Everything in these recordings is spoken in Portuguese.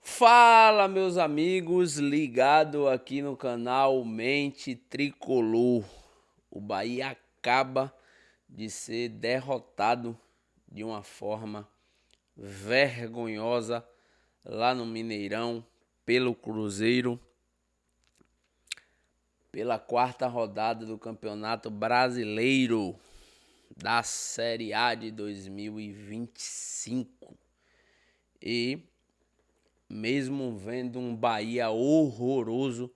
Fala, meus amigos, ligado aqui no canal Mente Tricolor. O Bahia acaba de ser derrotado de uma forma vergonhosa lá no Mineirão pelo Cruzeiro, pela quarta rodada do Campeonato Brasileiro da Série A de 2025. E mesmo vendo um Bahia horroroso,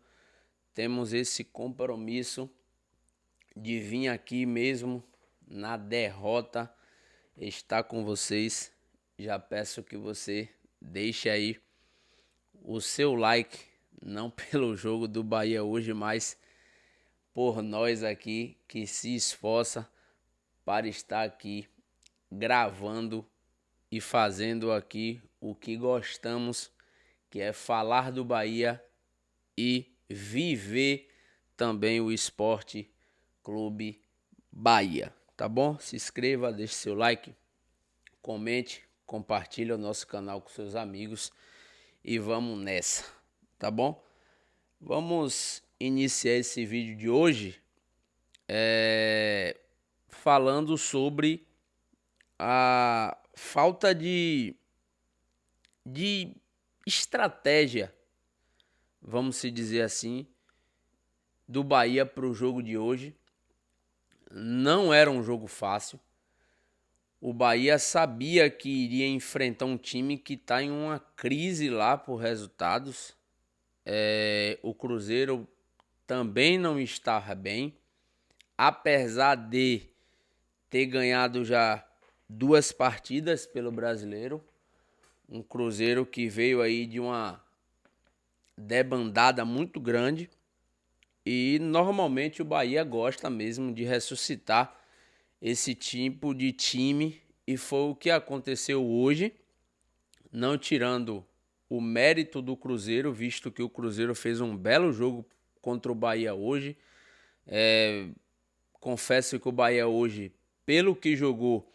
temos esse compromisso de vir aqui mesmo na derrota estar com vocês. Já peço que você deixe aí o seu like, não pelo jogo do Bahia hoje, mas por nós aqui que se esforça para estar aqui gravando e fazendo aqui o que gostamos, que é falar do Bahia e viver também o Esporte Clube Bahia, tá bom? Se inscreva, deixe seu like, comente, compartilhe o nosso canal com seus amigos e vamos nessa, tá bom? Vamos iniciar esse vídeo de hoje falando sobre a falta de estratégia, vamos se dizer assim, do Bahia para o jogo de hoje. Não era um jogo fácil. O Bahia sabia que iria enfrentar um time que está em uma crise lá por resultados. O Cruzeiro também não estava bem, apesar de ter ganhado já 2 partidas pelo Brasileiro. Um Cruzeiro que veio aí de uma debandada muito grande. E normalmente o Bahia gosta mesmo de ressuscitar esse tipo de time. E foi o que aconteceu hoje, não tirando o mérito do Cruzeiro, visto que o Cruzeiro fez um belo jogo contra o Bahia hoje. Confesso que o Bahia hoje, pelo que jogou,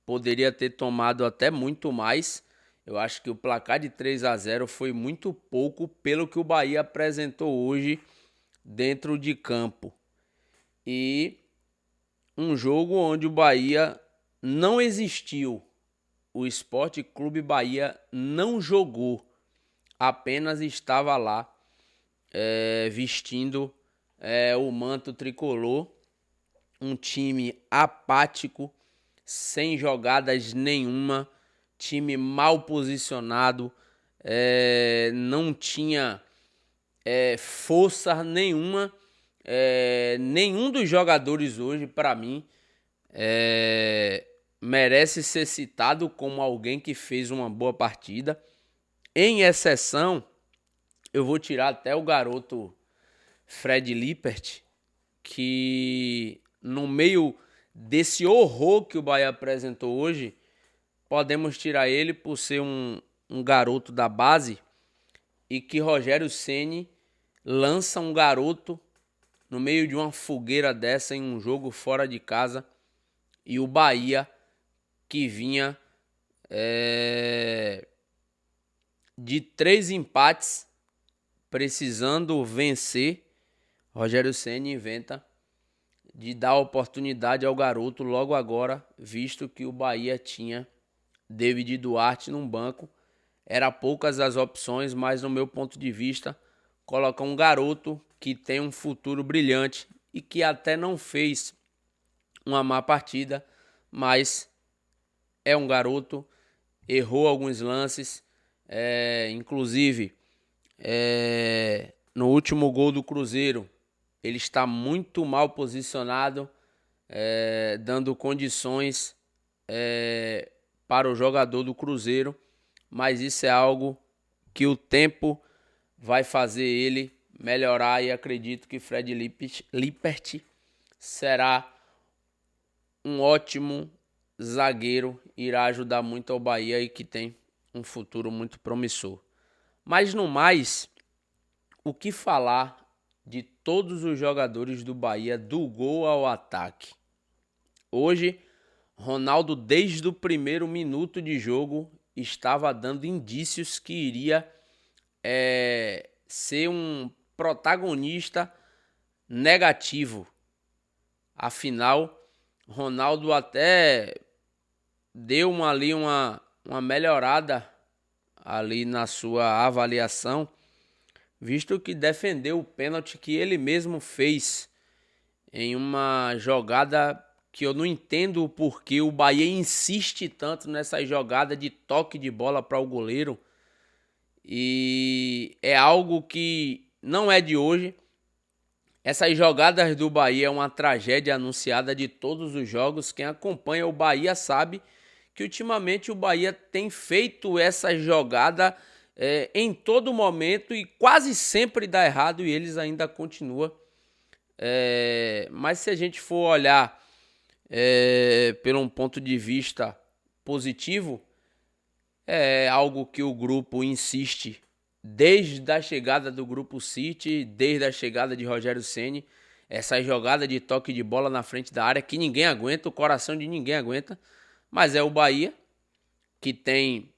poderia ter tomado até muito mais. Eu acho que o placar de 3-0 foi muito pouco pelo que o Bahia apresentou hoje dentro de campo. E um jogo onde o Bahia não existiu. O Sport Clube Bahia não jogou, apenas estava lá vestindo o manto tricolor. Um time apático, sem jogadas nenhuma, time mal posicionado, não tinha força nenhuma. Nenhum dos jogadores hoje, para mim, merece ser citado como alguém que fez uma boa partida. Em exceção, eu vou tirar até o garoto Fred Lippert, que no meio desse horror que o Bahia apresentou hoje, podemos tirar ele por ser um garoto da base, e que Rogério Ceni lança um garoto no meio de uma fogueira dessa em um jogo fora de casa, e o Bahia, que vinha de 3 empates, precisando vencer, Rogério Ceni inventa de dar oportunidade ao garoto logo agora, visto que o Bahia tinha David Duarte num banco. Era poucas as opções, mas no meu ponto de vista, colocar um garoto que tem um futuro brilhante e que até não fez uma má partida, mas é um garoto, errou alguns lances, inclusive no último gol do Cruzeiro, ele está muito mal posicionado, dando condições para o jogador do Cruzeiro, mas isso é algo que o tempo vai fazer ele melhorar, e acredito que Fred Lippert será um ótimo zagueiro, irá ajudar muito ao Bahia e que tem um futuro muito promissor. Mas no mais, o que falar de todos os jogadores do Bahia, do gol ao ataque? Hoje, Ronaldo, desde o primeiro minuto de jogo, estava dando indícios que iria ser um protagonista negativo. Afinal, Ronaldo até deu uma melhorada ali na sua avaliação, visto que defendeu o pênalti que ele mesmo fez em uma jogada que eu não entendo o porquê o Bahia insiste tanto nessa jogada de toque de bola para o goleiro. E é algo que não é de hoje. Essas jogadas do Bahia é uma tragédia anunciada de todos os jogos. Quem acompanha o Bahia sabe que ultimamente o Bahia tem feito essa jogada em todo momento e quase sempre dá errado e eles ainda continuam. Mas se a gente for olhar por um ponto de vista positivo, é algo que o grupo insiste desde a chegada do Grupo City, desde a chegada de Rogério Ceni, essa jogada de toque de bola na frente da área que ninguém aguenta, o coração de ninguém aguenta, mas é o Bahia que tem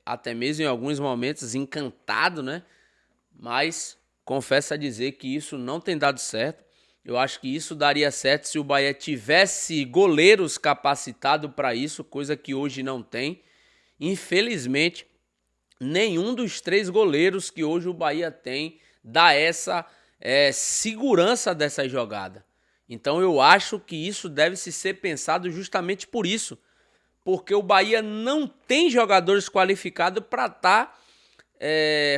até mesmo em alguns momentos encantado, né? Mas confesso a dizer que isso não tem dado certo. Eu acho que isso daria certo se o Bahia tivesse goleiros capacitados para isso, coisa que hoje não tem. Infelizmente, nenhum dos 3 goleiros que hoje o Bahia tem dá essa segurança dessa jogada. Então eu acho que isso deve ser pensado justamente por isso. Porque o Bahia não tem jogadores qualificados para estar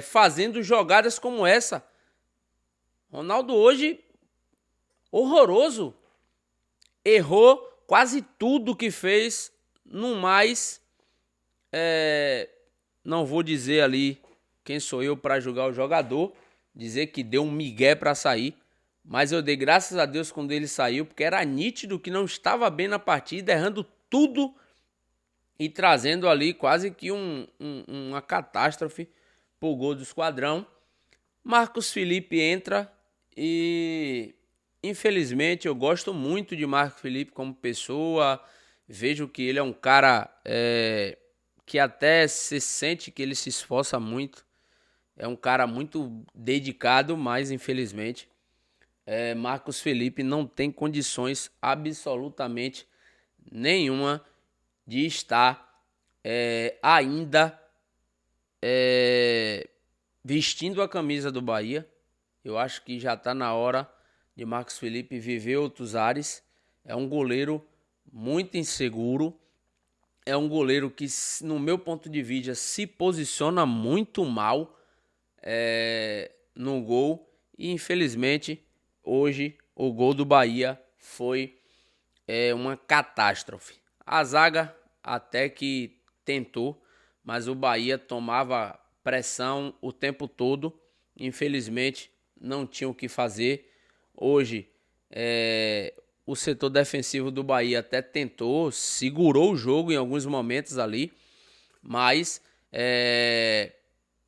fazendo jogadas como essa. Ronaldo hoje, horroroso. Errou quase tudo que fez, no mais... não vou dizer ali quem sou eu para julgar o jogador, dizer que deu um migué para sair, mas eu dei graças a Deus quando ele saiu, porque era nítido que não estava bem na partida, errando tudo e trazendo ali quase que uma catástrofe pro gol do esquadrão. Marcos Felipe entra e infelizmente eu gosto muito de Marcos Felipe como pessoa, vejo que ele é um cara que até se sente que ele se esforça muito. É um cara muito dedicado, mas infelizmente Marcos Felipe não tem condições absolutamente nenhuma de estar ainda vestindo a camisa do Bahia. Eu acho que já está na hora de Marcos Felipe viver outros ares. É um goleiro muito inseguro. É um goleiro que, no meu ponto de vista, se posiciona muito mal no gol. E, infelizmente, hoje o gol do Bahia foi uma catástrofe. A zaga até que tentou, mas o Bahia tomava pressão o tempo todo. Infelizmente, não tinha o que fazer. Hoje, o setor defensivo do Bahia até tentou, segurou o jogo em alguns momentos ali, mas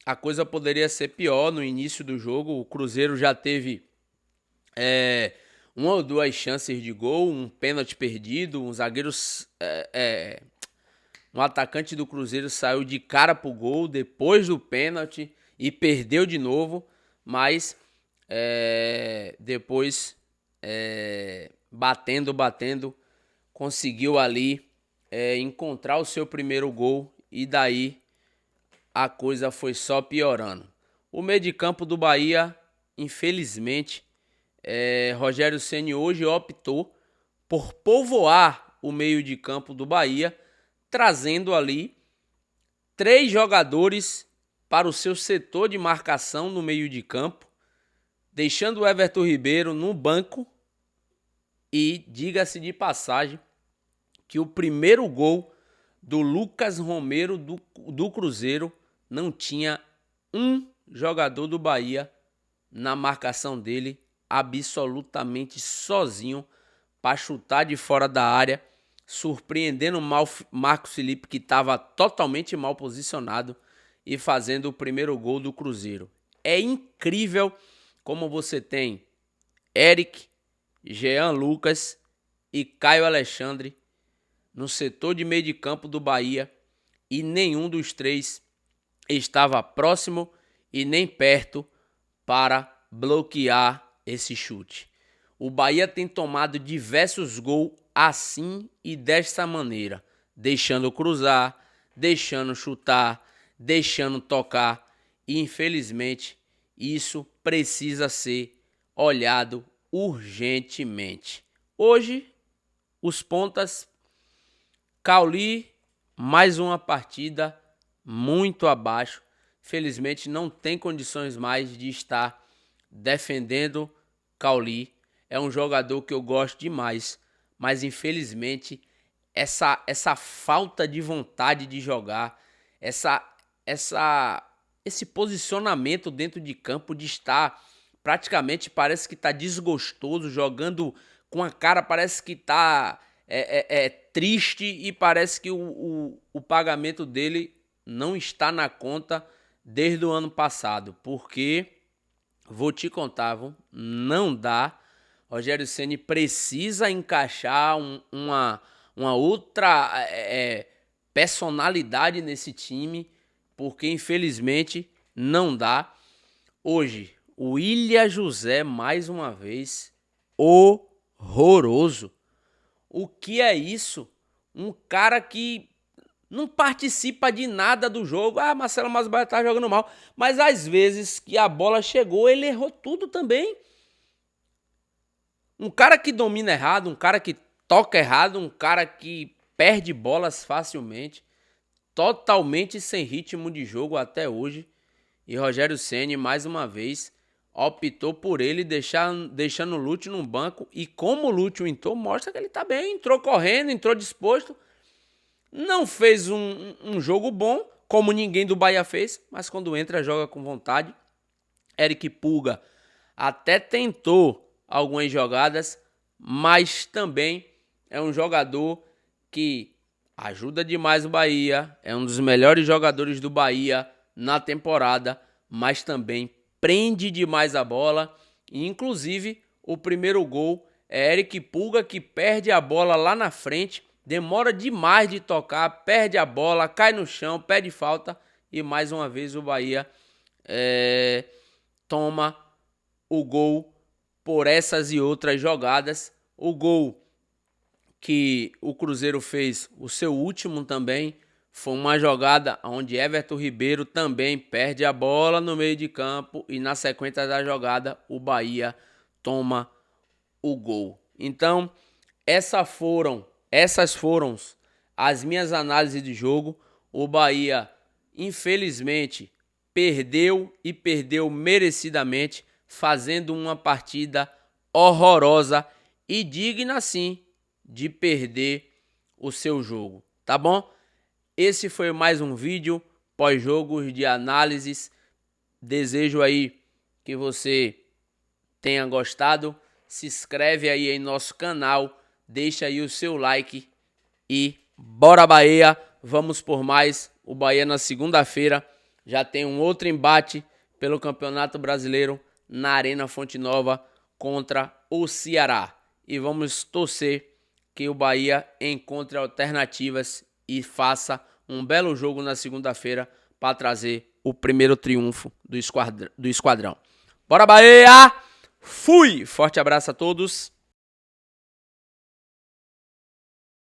a coisa poderia ser pior no início do jogo. O Cruzeiro já teve uma ou duas chances de gol, um pênalti perdido, um zagueiro, um atacante do Cruzeiro saiu de cara pro gol depois do pênalti e perdeu de novo, mas depois batendo, conseguiu ali encontrar o seu primeiro gol e daí a coisa foi só piorando. O meio de campo do Bahia, infelizmente, Rogério Ceni hoje optou por povoar o meio de campo do Bahia, trazendo ali 3 jogadores para o seu setor de marcação no meio de campo, deixando o Everton Ribeiro no banco. E diga-se de passagem que o primeiro gol do Lucas Romero do Cruzeiro não tinha um jogador do Bahia na marcação dele, absolutamente sozinho, para chutar de fora da área, surpreendendo o Marcos Felipe, que estava totalmente mal posicionado, e fazendo o primeiro gol do Cruzeiro. É incrível como você tem Eric, Jean Lucas e Caio Alexandre no setor de meio de campo do Bahia e nenhum dos 3 estava próximo e nem perto para bloquear esse chute. O Bahia tem tomado diversos gols assim e desta maneira, deixando cruzar, deixando chutar, deixando tocar, e infelizmente isso precisa ser olhado urgentemente. Hoje, os pontas, Cauli, mais uma partida muito abaixo. Felizmente não tem condições mais de estar defendendo Cauli. É um jogador que eu gosto demais, mas infelizmente essa falta de vontade de jogar, esse posicionamento dentro de campo de estar praticamente parece que está desgostoso, jogando com a cara, parece que está triste e parece que o pagamento dele não está na conta desde o ano passado, porque vou te contar, não dá. Rogério Ceni precisa encaixar uma outra personalidade nesse time, porque infelizmente não dá. Hoje, o William José, mais uma vez, horroroso. O que é isso? Um cara que não participa de nada do jogo. Ah, Marcelo Masbaia tá jogando mal. Mas às vezes que a bola chegou, ele errou tudo também. Um cara que domina errado, um cara que toca errado, um cara que perde bolas facilmente. Totalmente sem ritmo de jogo até hoje. E Rogério Ceni, mais uma vez, optou por ele, deixando o Lúcio no banco. E como o Lúcio entrou, mostra que ele tá bem. Entrou correndo, entrou disposto. Não fez um jogo bom, como ninguém do Bahia fez, mas quando entra, joga com vontade. Eric Pulga até tentou algumas jogadas, mas também é um jogador que ajuda demais o Bahia, é um dos melhores jogadores do Bahia na temporada, mas também prende demais a bola. E, inclusive, o primeiro gol é Eric Pulga que perde a bola lá na frente, demora demais de tocar, perde a bola, cai no chão, pede falta e mais uma vez o Bahia toma o gol por essas e outras jogadas. O gol que o Cruzeiro fez, o seu último também, foi uma jogada onde Everton Ribeiro também perde a bola no meio de campo e na sequência da jogada o Bahia toma o gol. Então, essas foram as minhas análises de jogo. O Bahia, infelizmente, perdeu e perdeu merecidamente, fazendo uma partida horrorosa e digna, sim, de perder o seu jogo, tá bom? Esse foi mais um vídeo pós-jogos de análises. Desejo aí que você tenha gostado. Se inscreve aí em nosso canal, deixa aí o seu like e bora Bahia, vamos por mais. O Bahia na segunda-feira já tem um outro embate pelo Campeonato Brasileiro na Arena Fonte Nova contra o Ceará. E vamos torcer que o Bahia encontre alternativas e faça um belo jogo na segunda-feira para trazer o primeiro triunfo do esquadrão. Bora Bahia! Fui! Forte abraço a todos.